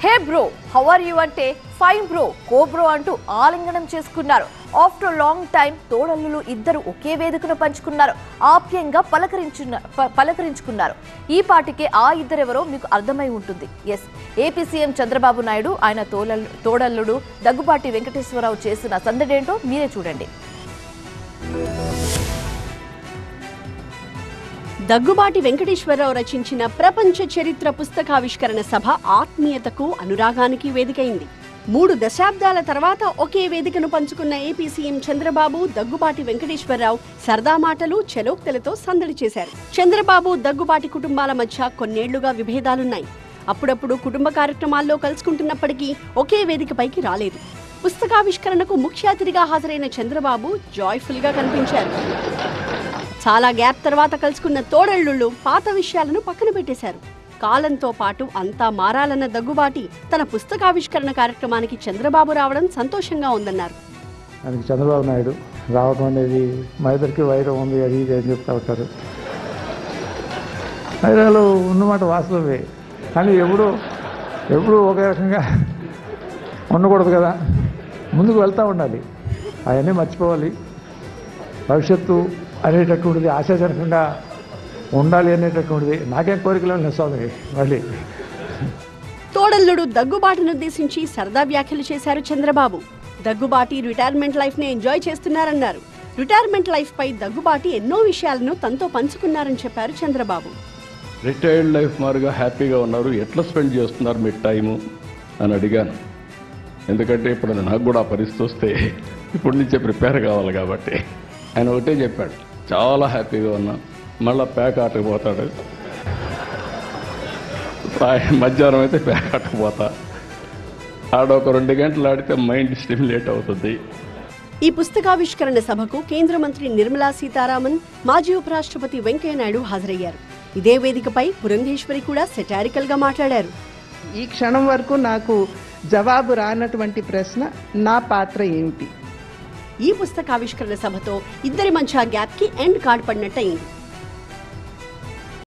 Hey bro how are you అంటే fine bro కో bro అంటూ ఆలింగనం చేసుకున్నారు. ఆఫ్టర్ లాంగ్ టైం తోడల్లులు ఇద్దరు ఒకే వేదికను పంచుకున్నారు. ఆప్యాయంగా పలకరించుకున్నారు. ఈ పాటికే ఆ ఇద్దరెవరో మీకు అర్థమై ఉంటుంది. Yes, AP CM Chandrababu Naidu ఆయన తోడల్లుడు దగ్గుబాటి వెంకటేశ్వరరావు చేసిన సందడేంటో మీరే చూడండి. దగ్గుబాటి వెంకటేశ్వరరావు రచించిన ప్రపంచ చరిత్ర పుస్తకావిష్కరణ సభ ఆత్మీయతకు అనురాగానికి వేదికైంది. 3 దశాబ్దాల తర్వాత ఒకే వేదికను పంచుకున్న ఏపీ సీఎం చంద్రబాబు దగ్గుబాటి వెంకటేశ్వరరావు సరదా మాటలు చలోక్తులతో సందడి చేశారు. చంద్రబాబు దగ్గుబాటి కుటుంబాల మధ్య కొన్నేళ్లుగా విభేదాలున్నాయి. అప్పుడప్పుడు కుటుంబ కార్యక్రమాల్లో కలుసుకుంటున్నప్పటికీ ఒకే వేదికపైకి రాలేదు. పుస్తకావిష్కరణకు ముఖ్య అతిథిగా హాజరైన చంద్రబాబు జాయ్ఫుల్ గా కనిపించారు. చాలా గ్యాప్ తర్వాత కలుసుకున్న తోడళ్లుళ్ళు పాత విషయాలను పక్కన పెట్టేశారు. కాలంతో పాటు అంతా మారాలన్న దగ్గుబాటి తన పుస్తకావిష్కరణ కార్యక్రమానికి చంద్రబాబు రావడం సంతోషంగా ఉందన్నారు. చంద్రబాబు నాయుడు రావడం అనేది మా ఇద్దరికి వైరం ఉంది అది ఇది అని చెప్తా ఉంటారు. వైరాలు ఉన్నమాట వాస్తవమే, కానీ ఎప్పుడు ఒకే రకంగా ఉండకూడదు కదా. ముందుకు వెళ్తూ ఉండాలి, అవన్నీ మర్చిపోవాలి. భవిష్యత్తు అనేటటువంటిది ఆశాజనకంగా ఉండాలి అనేటటువంటిది నాకేం కోరికలు ఉన్నాయి స్వామి. మళ్ళీ తోడల్లుడు దగ్గుబాటిని ఉద్దేశించి సరదా వ్యాఖ్యలు చేశారు చంద్రబాబు. దగ్గుబాటి రిటైర్మెంట్ లైఫ్ ని ఎంజాయ్ చేస్తున్నారన్నారు. రిటైర్మెంట్ లైఫ్ పై దగ్గుబాటి ఎన్నో విషయాలను తనతో పంచుకున్నారని చెప్పారు చంద్రబాబు. రిటైర్డ్ లైఫ్ మారుగా హ్యాపీగా ఉన్నారు, ఎట్లా స్పెండ్ చేస్తున్నారు మీ టైము అని అడిగాను. ఎందుకంటే ఇప్పుడు నాకు కూడా పరిస్థితి వస్తే ఇప్పటి నుంచే ప్రిపేర్ కావాలి కాబట్టి ఆయన ఒకటే చెప్పాడు, చాలా హ్యాపీగా ఉన్నా. మళ్ళీ ప్యాక్ ఆటకు పోతాడు, మధ్యాహ్నం అయితే ప్యాక్ ఆటకు పోతా, ఆడొక 2 గంటలు ఆడితే మైండ్ స్టిమ్యులేట్ అవుతుంది. ఈ పుస్తకావిష్కరణ సభకు కేంద్ర మంత్రి నిర్మలా సీతారామన్, మాజీ ఉపరాష్ట్రపతి వెంకయ్యనాయుడు హాజరయ్యారు. ఇదే వేదికపై పురంధేశ్వరి కూడా సెటారికల్ గా మాట్లాడారు. ఈ క్షణం వరకు నాకు జవాబు రానటువంటి ప్రశ్న, నా పాత్ర ఏమిటి? ఈ పుస్తకావిష్కరణ సభతో ఇద్దరి మధ్య గ్యాప్ కి ఎండ్ కార్డ్ పడినట్టయింది.